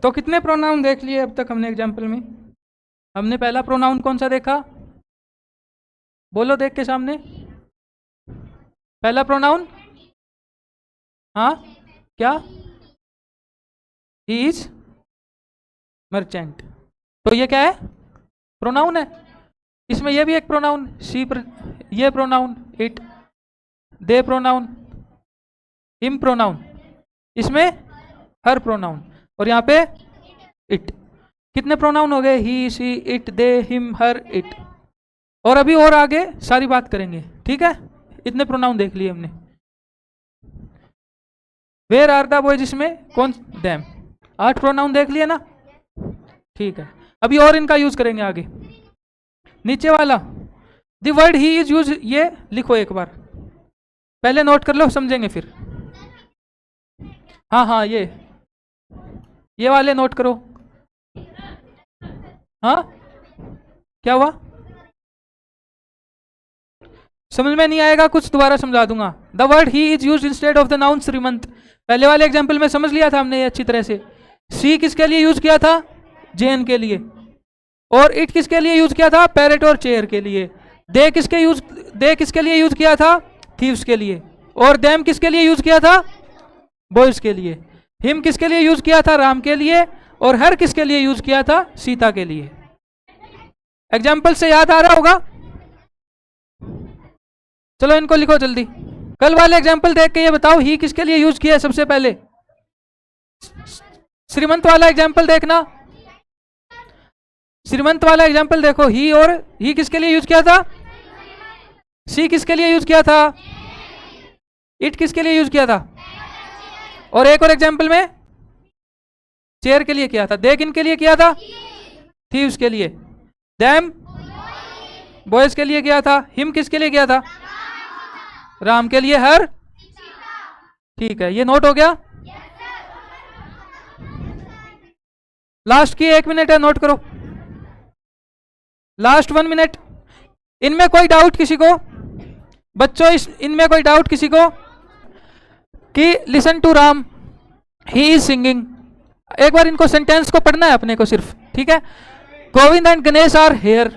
तो कितने प्रोनाउन देख लिए अब तक हमने एग्जाम्पल में? हमने पहला प्रोनाउन कौन सा देखा? बोलो देख के सामने। पहला प्रोनाउन, हाँ क्या? He is merchant. तो ये क्या है? प्रोनाउन है। इसमें ये भी एक प्रोनाउन शी, ये pronoun it, they pronoun, him pronoun, इसमें हर प्रोनाउन, और यहाँ पे इट। कितने प्रोनाउन हो गए? He, she, it, they, him, her, it. और अभी और आगे सारी बात करेंगे, ठीक है? इतने प्रोनाउन देख लिए हमने। वेयर आर द बॉयज, इसमें कौन? देम। 8 प्रोनाउन देख लिए ना? ठीक है, अभी और इनका यूज करेंगे आगे। नीचे वाला the word he is use, ये लिखो एक बार, पहले नोट कर लो, समझेंगे फिर। हाँ हाँ, ये वाले नोट करो। हाँ क्या हुआ? समझ में नहीं आएगा कुछ, दोबारा समझा दूंगा। The word he is use instead of the noun Shrimant. पहले वाले एग्जाम्पल में समझ लिया था हमने ये अच्छी तरह से। सी किसके लिए यूज किया था? जेन के लिए। और इट किसके लिए यूज किया था? पैरेट और चेयर के लिए। दे किसके लिए यूज किया था? थीव्स के लिए। और देम किसके लिए यूज किया था? बॉयज के लिए। हिम किसके लिए यूज किया था? राम के लिए। और हर किसके लिए यूज किया था? सीता के लिए। एग्जाम्पल से याद आ रहा होगा? चलो इनको लिखो जल्दी। कल वाले एग्जाम्पल देख के ये बताओ ही किसके लिए यूज किया है सबसे पहले? श्रीमंत वाला एग्जाम्पल देखना, श्रीमंत वाला एग्जाम्पल देखो। ही, और ही किसके लिए यूज किया था? सी किसके लिए यूज किया था? इट किसके लिए यूज किया था? और एक और एग्जाम्पल में चेयर के लिए किया था। दे किन के लिए किया था? थीव्स के लिए। देम बॉयज के लिए किया था। हिम किसके लिए किया था? राम के लिए। हर, ठीक है, ये नोट हो गया। लास्ट की 1 मिनट है, नोट करो। Last 1 minute. इनमें कोई डाउट किसी को? बच्चों इनमें कोई डाउट किसी को कि listen to Ram, he is singing? एक बार इनको सेंटेंस को पढ़ना है अपने को सिर्फ, ठीक है? Govind and Ganesh are here,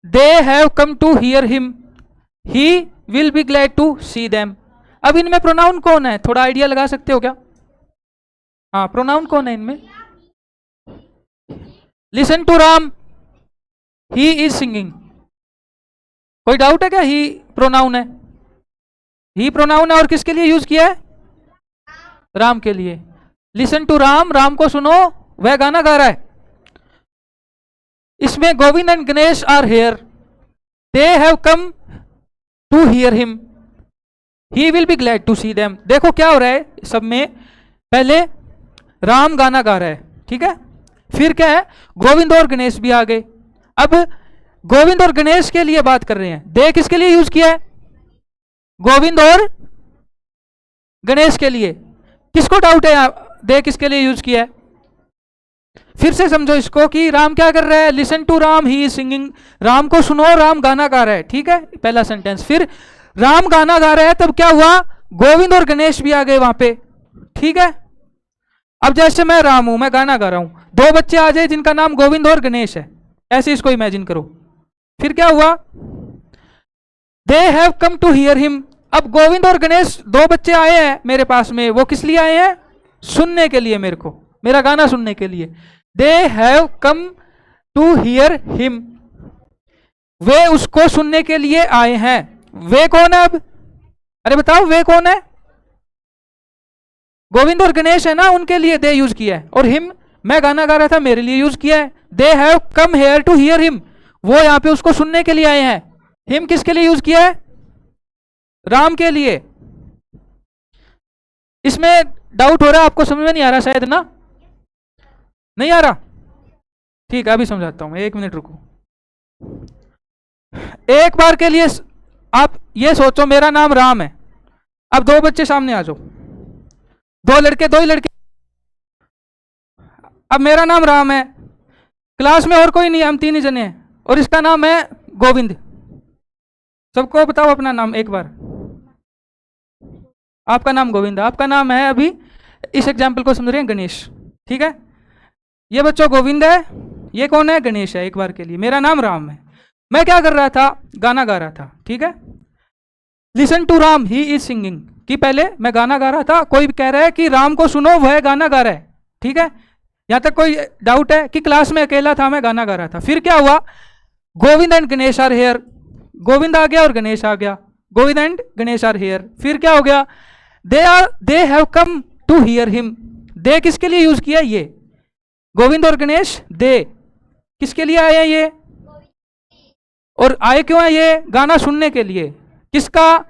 they have come to hear him, he will be glad to see them. अब इनमें प्रोनाउन कौन है? थोड़ा आइडिया लगा सकते हो क्या? हाँ, प्रोनाउन कौन है इनमें? Listen to Ram, he is singing. कोई डाउट है क्या? ही प्रोनाउन है, ही प्रोनाउन है, और किसके लिए यूज किया है? राम के लिए। लिसन टू राम, राम को सुनो, वह गाना गा रहा है। इसमें Govind and Ganesh are here, they have come to hear him, he will be glad to see them. देखो क्या हो रहा है सब में? पहले राम गाना गा रहा है, ठीक है? फिर क्या है? गोविंद और गणेश भी आ गए। अब गोविंद और गणेश के लिए बात कर रहे हैं। दे किसके लिए यूज किया है? गोविंद और गणेश के लिए। किसको डाउट है दे किसके लिए यूज किया है? फिर से समझो इसको कि राम क्या कर रहा है? Listen to Ram, he is singing. Ram को सुनो, राम गाना गा रहा है, ठीक है? पहला सेंटेंस। फिर राम गाना गा रहा है, तब क्या हुआ? गोविंद और गणेश भी आ गए वहां पे, ठीक है? अब जैसे मैं राम हूं, मैं गाना गा रहा हूं, 2 बच्चे आ जाए जिनका नाम गोविंद और गणेश है, ऐसे इसको इमेजिन करो। फिर क्या हुआ? They have come to hear him. अब गोविंद और गणेश 2 बच्चे आए हैं मेरे पास में, वो किस लिए आए हैं? सुनने के लिए, मेरे को मेरा गाना सुनने के लिए। They have come to hear him, वे उसको सुनने के लिए आए हैं। वे कौन है अब? अरे बताओ, वे कौन है? गोविंद और गणेश है ना, उनके लिए दे यूज किया है। और हिम, मैं गाना गा रहा था, मेरे लिए यूज किया है। They have come here to hear him, वो यहां पे उसको सुनने के लिए आए हैं। हिम किसके लिए यूज किया है? राम के लिए। इसमें डाउट हो रहा है आपको? समझ में नहीं आ रहा शायद ना? नहीं आ रहा? ठीक है, अभी समझाता हूं, 1 मिनट रुको। एक बार के लिए आप ये सोचो, मेरा नाम राम है। अब 2 बच्चे सामने आ जाओ, 2 लड़के, 2 ही लड़के। अब मेरा नाम राम है, क्लास में और कोई नहीं है, हम 3 ही जने हैं, और इसका नाम है गोविंद। सबको बताओ अपना नाम एक बार। आपका नाम गोविंद, आपका नाम है, अभी इस एग्जाम्पल को समझ रहे हैं, गणेश। ठीक है, ये बच्चों गोविंद है, ये कौन है, गणेश है। एक बार के लिए, मेरा नाम राम है। मैं क्या कर रहा था, गाना गा रहा था। ठीक है, listen to Ram he is singing, कि पहले मैं गाना गा रहा था, कोई कह रहा है कि राम को सुनो, वह गाना गा रहा है। ठीक है, यहां तक कोई डाउट है कि क्लास में अकेला था, मैं गाना गा रहा था। फिर क्या हुआ, Govind and Ganesh are here, Govind आ गया और गणेश आ गया, Govind and Ganesh are here. फिर क्या हो गया, they have come to hear him, they किसके लिए यूज किया, ये गोविंद और गणेश, दे किसके लिए आए हैं ये, और आए क्यों है ये, गाना सुनने के लिए। किसका,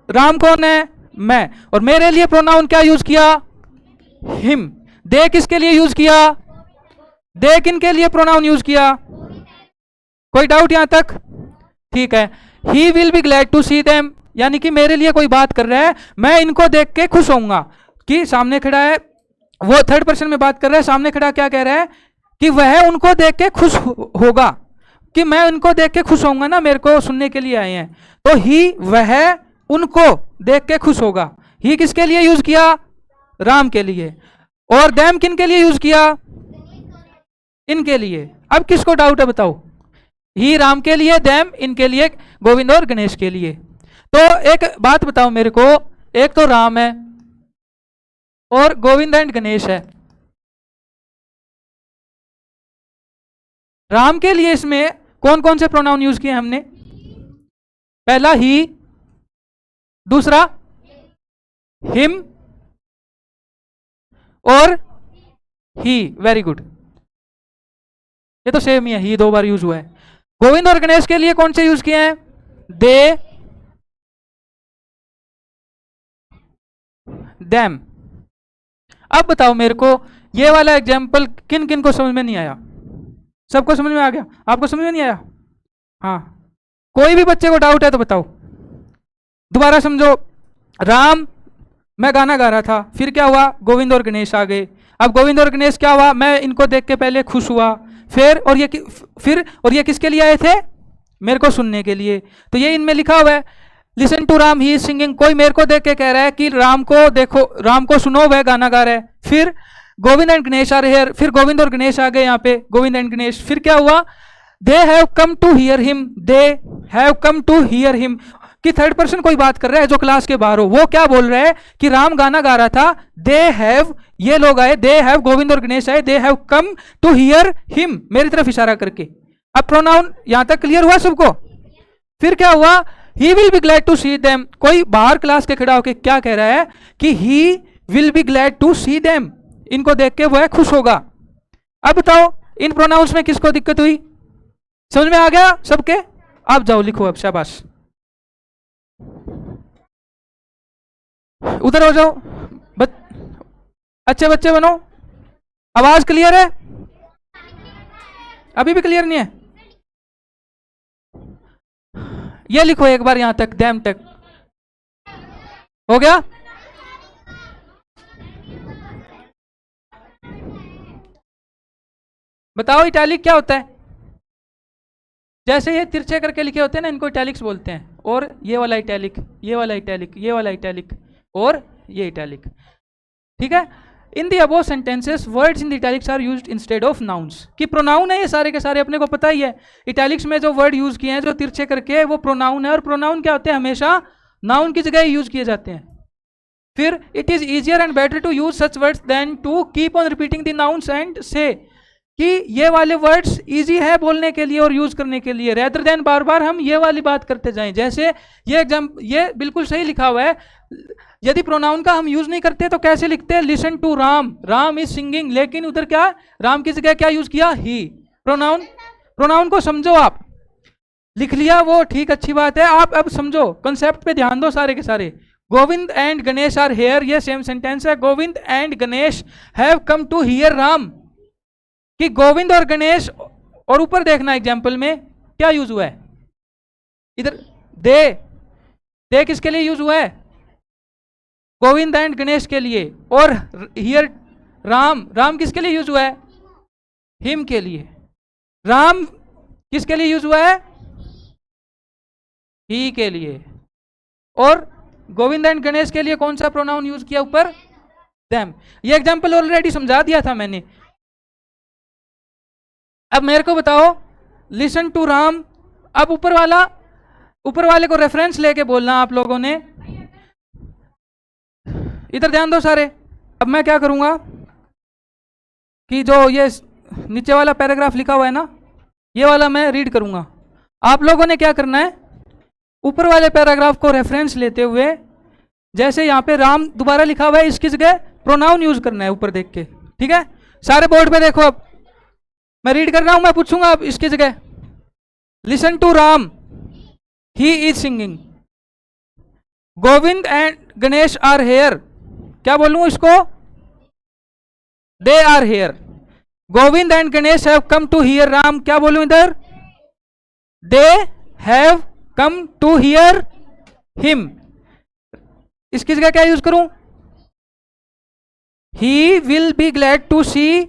राम कौन है, मैं, और मेरे लिए प्रोनाउन क्या यूज किया, हिम। दे किसके लिए यूज किया, दे किन के लिए प्रोनाउन यूज किया, कोई डाउट यहां तक, ठीक है। He will be glad to see them, यानी कि मेरे लिए कोई बात कर रहा है, मैं इनको देख के खुश होऊंगा। कि सामने खड़ा है, वो थर्ड पर्सन में बात कर रहा है, सामने खड़ा क्या कह रहा है कि वह उनको देख के खुश होगा, कि मैं उनको देख के खुश होऊंगा ना, मेरे को सुनने के लिए आए हैं। तो ही, वह उनको देख के खुश होगा। ही किसके लिए यूज किया, राम के लिए, और देम किन के लिए यूज किया, इनके लिए। अब किसको डाउट है बताओ, ही राम के लिए, देम इनके लिए, गोविंद और गणेश के लिए। तो एक बात बताओ मेरे को, एक तो राम है और गोविंद एंड गणेश है। राम के लिए इसमें कौन कौन से प्रोनाउन यूज किए हमने, पहला ही, दूसरा हिम, और ही। वेरी गुड, ये तो सेम ही है, ही 2 बार यूज हुआ है। गोविंद और गणेश के लिए कौन से यूज किए हैं, दे, देम। अब बताओ मेरे को, ये वाला एग्जाम्पल किन किन को समझ में नहीं आया, सबको समझ में आ गया, आपको समझ में नहीं आया, हाँ, कोई भी बच्चे को डाउट है तो बताओ, दोबारा समझो। राम, मैं गाना गा रहा था, फिर क्या हुआ, गोविंद और गणेश आ गए। अब गोविंद और गणेश क्या हुआ, मैं इनको देख के पहले खुश हुआ, फिर और ये किसके लिए आए थे, मेरे को सुनने के लिए। तो ये इनमें लिखा हुआ है, listen to Ram he is singing, कोई मेरे को देख के कह रहा है कि राम को देखो, राम को सुनो, वह गाना गा रहा है। फिर Govind and Ganesh are here, फिर गोविंद और गणेश आ गए यहाँ पे, गोविंद एंड गणेश। फिर क्या हुआ, they have come to hear him, they have come to hear him, कि थर्ड पर्सन कोई बात कर रहा है जो क्लास के बाहर हो, वो क्या बोल रहा है कि राम गाना गा रहा था, दे हैव, ये लोग आए, दे हैव, गोविंद और गणेश आए, they have come to hear him, मेरी तरफ इशारा करके। अब प्रोनाउन यहां तक क्लियर हुआ सबको। फिर क्या हुआ, he will be glad to see them, कोई बाहर क्लास के खड़ा होकर क्या कह रहा है कि he will be glad to see them, इनको देख के वह खुश होगा। अब बताओ इन प्रोनाउंस में किसको दिक्कत हुई, समझ में आ गया सबके। अब जाओ लिखो, अब शाबाश, उधर हो जाओ, अच्छे बच्चे बनो। आवाज क्लियर है, अभी भी क्लियर नहीं है, ये लिखो एक बार यहां तक, देम तक हो गया। बताओ इटैलिक क्या होता है, जैसे ये तिरछे करके लिखे होते हैं ना, इनको इटैलिक्स बोलते हैं। और ये वाला इटैलिक, ये वाला इटैलिक, ये वाला इटैलिक, और ये इटैलिक, ठीक है। In the above sentences words in the italics are used instead of nouns, कि प्रोनाउन है ये सारे के सारे, अपने को पता ही है। इटैलिक्स में जो वर्ड यूज किए हैं जो तिरछे करके, वो प्रोनाउन है, और प्रोनाउन क्या होते हैं, हमेशा नाउन की जगह यूज किए जाते हैं। फिर it is easier and better to use such words than to keep on repeating the nouns and say, कि ये वाले वर्ड्स इजी है बोलने के लिए और यूज करने के लिए, रेदर देन बार बार हम ये वाली बात करते जाएं। जैसे ये ये बिल्कुल सही लिखा हुआ है, यदि प्रोनाउन का हम यूज नहीं करते तो कैसे लिखते हैं, listen to Ram, Ram is singing, लेकिन उधर क्या, राम की जगह क्या यूज किया, ही। प्रोनाउन को समझो, आप लिख लिया वो ठीक, अच्छी बात है। आप अब समझो, कंसेप्ट पे ध्यान दो सारे के सारे। Govind and Ganesh are here, ये सेम सेंटेंस है, Govind and Ganesh have come to hear Ram, कि गोविंद और गणेश, और ऊपर देखना एग्जाम्पल में क्या यूज हुआ है, इधर दे किसके लिए यूज हुआ है, गोविंद एंड गणेश के लिए। और हियर राम किसके लिए यूज हुआ है, हिम के लिए। राम किसके लिए यूज हुआ है, ही के लिए। और गोविंद एंड गणेश के लिए कौन सा प्रोनाउन यूज किया ऊपर, them। ये एग्जाम्पल ऑलरेडी समझा दिया था मैंने। अब मेरे को बताओ, लिसन टू राम। अब ऊपर वाले को रेफरेंस लेके बोलना आप लोगों ने। इधर ध्यान दो सारे। अब मैं क्या करूंगा कि जो ये नीचे वाला पैराग्राफ लिखा हुआ है ना, ये वाला मैं रीड करूंगा। आप लोगों ने क्या करना है, ऊपर वाले पैराग्राफ को रेफरेंस लेते हुए, जैसे यहाँ पे राम दोबारा लिखा हुआ है, इसकी जगह प्रोनाउन यूज करना है ऊपर देख के। ठीक है, सारे बोर्ड पे देखो। अब मैं रीड कर रहा हूं, मैं पूछूंगा अब इसकी जगह, listen to Ram, he is singing, Govind and Ganesh are here. क्या बोलूं इसको? They are here. Govind and Ganesh have come to hear Ram. क्या बोलूं इधर? They have come to hear him. इसकी जगह क्या यूज करूं? He will be glad to see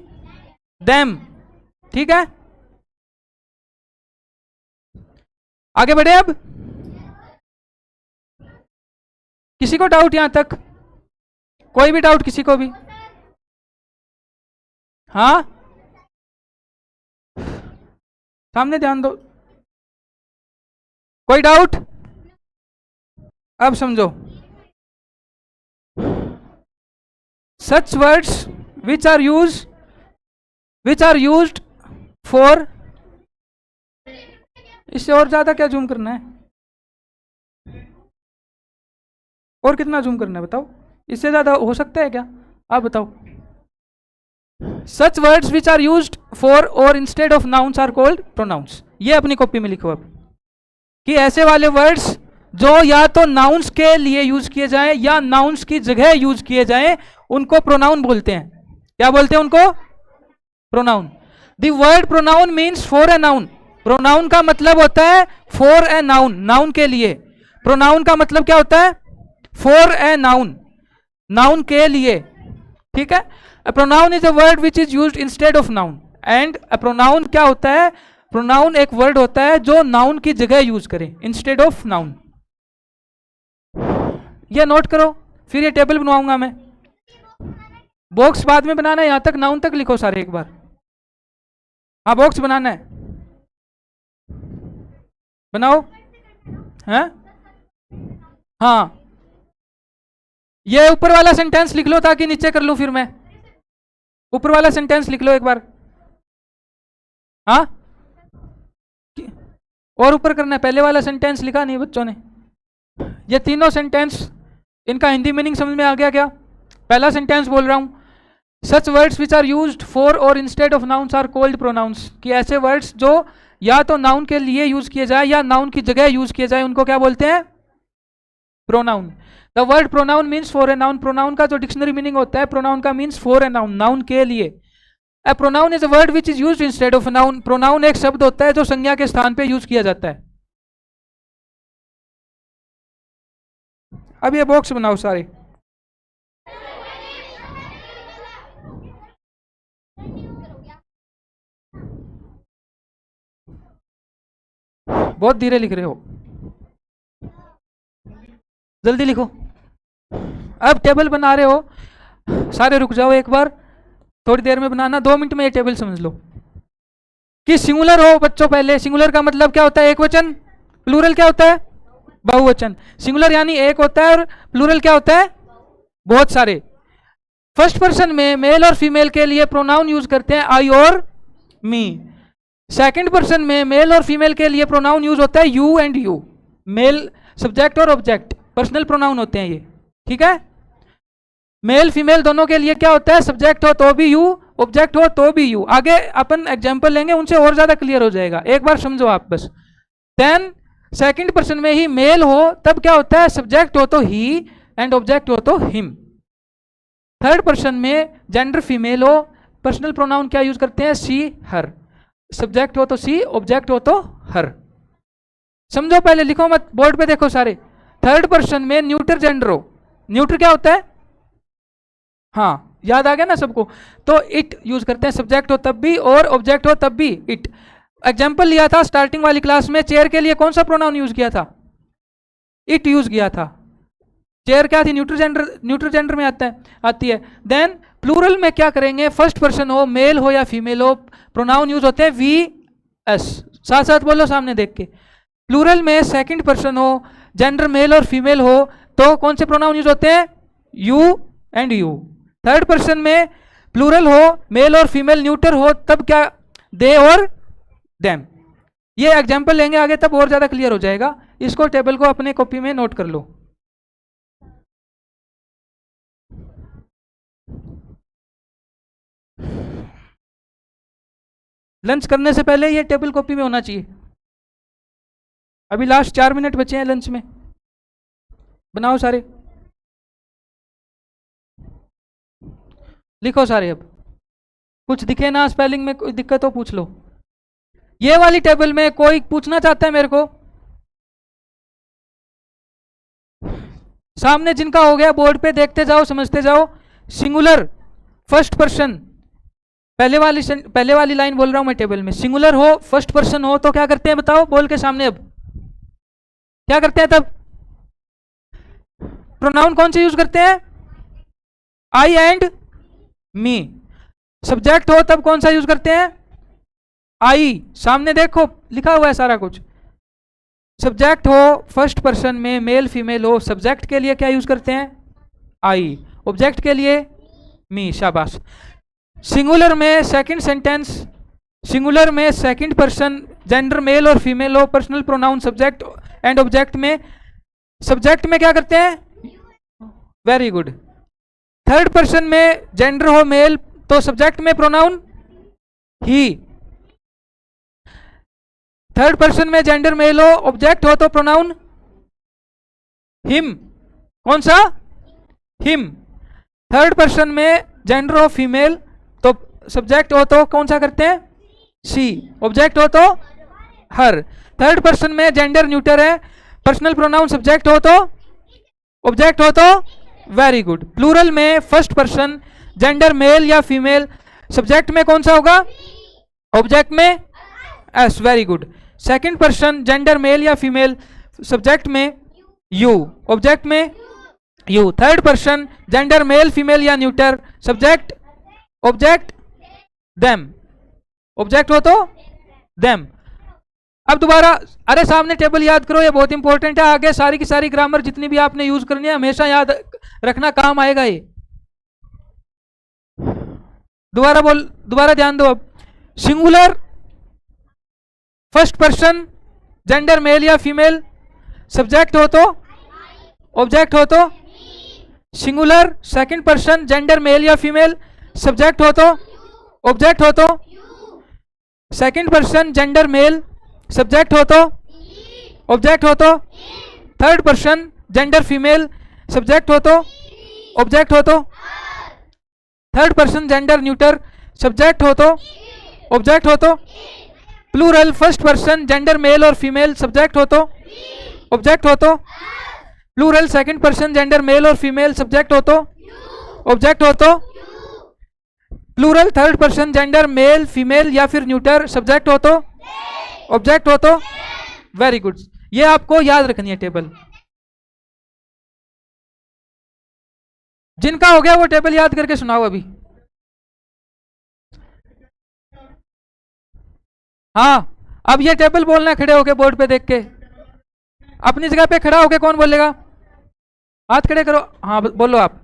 them. ठीक है, आगे बढ़े। अब किसी को डाउट यहां तक? कोई भी डाउट किसी को भी? हाँ, सामने ध्यान दो। कोई डाउट? अब समझो, such words which are used for, इससे और ज्यादा क्या जूम करना है? और कितना जूम करना है बताओ? इससे ज्यादा हो सकता है क्या? आप बताओ। Such words which are used for or instead of nouns are called pronouns. ये अपनी कॉपी में लिखो अब, कि ऐसे वाले वर्ड्स जो या तो नाउन्स के लिए यूज किए जाएं या नाउन्स की जगह यूज किए जाएं, उनको प्रोनाउन बोलते हैं। क्या बोलते हैं उनको? Pronoun. The word pronoun means for a noun. Pronoun का मतलब होता है फॉर ए नाउन, नाउन के लिए। प्रोनाउन का मतलब क्या होता है? फॉर ए नाउन, नाउन के लिए। ठीक है, a pronoun is a word which is used instead of noun, and a pronoun क्या होता है? प्रोनाउन एक वर्ड होता है जो नाउन की जगह यूज करें, इंस्टेड ऑफ नाउन। ये नोट करो, फिर ये टेबल बनवाऊंगा मैं। बॉक्स बाद में बनाना है, यहां तक नाउन तक लिखो सारे एक बार। हाँ, बॉक्स बनाना है, बनाओ। हैं? हाँ, ये ऊपर वाला सेंटेंस लिख लो ताकि नीचे कर लूं फिर मैं। ऊपर वाला सेंटेंस लिख लो एक बार। हाँ, और ऊपर करना है। पहले वाला सेंटेंस लिखा नहीं बच्चों ने। ये तीनों सेंटेंस, इनका हिंदी मीनिंग समझ में आ गया क्या? पहला सेंटेंस बोल रहा हूं, such words which are used for or instead of nouns are called pronouns. कि ऐसे वर्ड्स जो या तो नाउन के लिए यूज किए जाए या नाउन की जगह यूज किए जाए, उनको क्या बोलते हैं? Pronoun. The word pronoun means for a noun. Pronoun का जो डिक्शनरी मीनिंग होता है प्रोनाउन का, means for a noun, noun के लिए। A pronoun is a word which is used instead of noun. Pronoun एक शब्द होता है जो संज्ञा के स्थान पे यूज किया जाता है। अब ये बॉक्स बनाओ सारे। बहुत धीरे लिख रहे हो, जल्दी लिखो। अब टेबल बना रहे हो, सारे रुक जाओ एक बार, थोड़ी देर में बनाना, 2 मिनट में ये टेबल समझ लो। कि सिंगुलर हो बच्चों, पहले सिंगुलर का मतलब क्या होता है? एक वचन। प्लूरल क्या होता है? बहुवचन। सिंगुलर यानी एक होता है और प्लूरल क्या होता है? बहुत सारे। फर्स्ट पर्सन में मेल और फीमेल के लिए प्रोनाउन यूज करते हैं आई और मी। सेकंड पर्सन में मेल और फीमेल के लिए प्रोनाउन यूज होता है you and you. Male subject और ऑब्जेक्ट, पर्सनल प्रोनाउन होते हैं ये। ठीक है, मेल फीमेल दोनों के लिए क्या होता है? सब्जेक्ट हो तो भी यू, ऑब्जेक्ट हो तो भी यू। आगे अपन एग्जांपल लेंगे, उनसे और ज्यादा क्लियर हो जाएगा, एक बार समझो आप बस। देन सेकंड पर्सन में ही मेल हो तब क्या होता है? सब्जेक्ट हो तो ही एंड ऑब्जेक्ट हो तो हिम। थर्ड पर्सन में जेंडर फीमेल हो, पर्सनल प्रोनाउन क्या यूज करते हैं? सी हर। सब्जेक्ट हो तो सी, ऑब्जेक्ट हो तो हर। समझो, पहले लिखो मत, बोर्ड पे देखो सारे। थर्ड पर्सन में न्यूटर जेंडर हो, न्यूटर क्या होता है? हाँ, याद आ गया ना सबको? तो इट यूज करते हैं, सब्जेक्ट हो तब भी और ऑब्जेक्ट हो तब भी इट। एग्जाम्पल लिया था स्टार्टिंग वाली क्लास में, चेयर के लिए कौन सा प्रोनाउन यूज किया था? इट यूज किया था। चेयर क्या थी, न्यूट्रल जेंडर में आती है। देन प्लूरल में क्या करेंगे, फर्स्ट पर्सन हो, मेल हो या फीमेल हो, प्रोनाउन यूज होते हैं वी एस। साथ साथ बोलो सामने देख के। प्लूरल में सेकंड पर्सन हो, जेंडर मेल और फीमेल हो, तो कौन से प्रोनाउन यूज होते हैं, you and you. Third person में प्लूरल हो, मेल और फीमेल न्यूटर हो, तब क्या, दे और देम। ये एग्जाम्पल लेंगे आगे तब और ज्यादा क्लियर हो जाएगा। इसको टेबल को अपने कॉपी में नोट कर लो। लंच करने से पहले ये टेबल कॉपी में होना चाहिए। अभी लास्ट 4 मिनट बचे हैं लंच में, बनाओ सारे, लिखो सारे। अब कुछ दिखे ना स्पेलिंग में कोई दिक्कत हो पूछ लो। ये वाली टेबल में कोई पूछना चाहता है मेरे को, सामने जिनका हो गया बोर्ड पे देखते जाओ, समझते जाओ। सिंगुलर फर्स्ट पर्सन, पहले वाली लाइन बोल रहा हूं मैं टेबल में। सिंगुलर हो, फर्स्ट पर्सन हो, तो क्या करते हैं बताओ, बोल के सामने। अब क्या करते हैं तब, प्रोनाउन कौन से यूज करते हैं, आई एंड मी। सब्जेक्ट हो तब कौन सा यूज करते हैं, आई। सामने देखो लिखा हुआ है सारा कुछ। सब्जेक्ट हो फर्स्ट पर्सन में, मेल फीमेल हो, सब्जेक्ट के लिए क्या यूज करते हैं, आई। ऑब्जेक्ट के लिए मी, शाबाश। सिंगुलर में सेकंड सेंटेंस, सिंगुलर में सेकंड पर्सन, जेंडर मेल और फीमेल हो, personal pronoun subject and object में। सब्जेक्ट में क्या करते हैं, वेरी गुड। थर्ड पर्सन में जेंडर हो मेल, तो सब्जेक्ट में प्रोनाउन ही। थर्ड पर्सन में जेंडर मेल हो, ऑब्जेक्ट हो तो प्रोनाउन हिम। कौन सा, हिम। थर्ड पर्सन में जेंडर हो फीमेल, तो सब्जेक्ट हो तो कौन सा करते हैं, सी। ऑब्जेक्ट हो तो हर। थर्ड पर्सन में जेंडर न्यूटर है, पर्सनल प्रोनाउन सब्जेक्ट हो तो, ऑब्जेक्ट हो तो, वेरी गुड। प्लूरल में फर्स्ट पर्सन, जेंडर मेल या फीमेल, सब्जेक्ट में कौन सा होगा, ऑब्जेक्ट में us, very good. Second person, gender male या फीमेल, सब्जेक्ट में यू, ऑब्जेक्ट में you. Third person, gender male female या neuter, subject, object them, object हो तो देम। अब दोबारा, अरे सामने टेबल याद करो, ये बहुत इंपॉर्टेंट है। आगे सारी की सारी ग्रामर जितनी भी आपने यूज करनी है हमेशा याद रखना, काम आएगा ये। दोबारा ध्यान दो। अब singular first person, gender male या फीमेल, सब्जेक्ट हो तो, ऑब्जेक्ट हो तो। Singular second person, gender male या फीमेल, सब्जेक्ट हो तो, ऑब्जेक्ट हो तो। Second person, gender male, subject हो तो, ऑब्जेक्ट हो तो। Third person, gender female, subject हो तो, ऑब्जेक्ट हो तो। Third person, gender neuter, subject हो तो, ऑब्जेक्ट हो तो। Plural first person, gender male और फीमेल, सब्जेक्ट हो तो, ऑब्जेक्ट हो तो। Plural second person, gender male और फीमेल, सब्जेक्ट हो तो, ऑब्जेक्ट हो तो। Plural third person, gender male female या फिर न्यूटर, सब्जेक्ट हो तो, ऑब्जेक्ट हो तो, वेरी गुड। ये आपको याद रखनी है टेबल। जिनका हो गया वो टेबल याद करके सुनाओ अभी। हाँ, अब ये टेबल बोलना है खड़े होके, बोर्ड पे देख के। अपनी जगह पे खड़ा होके कौन बोलेगा, हाथ खड़े करो। हाँ बोलो आप।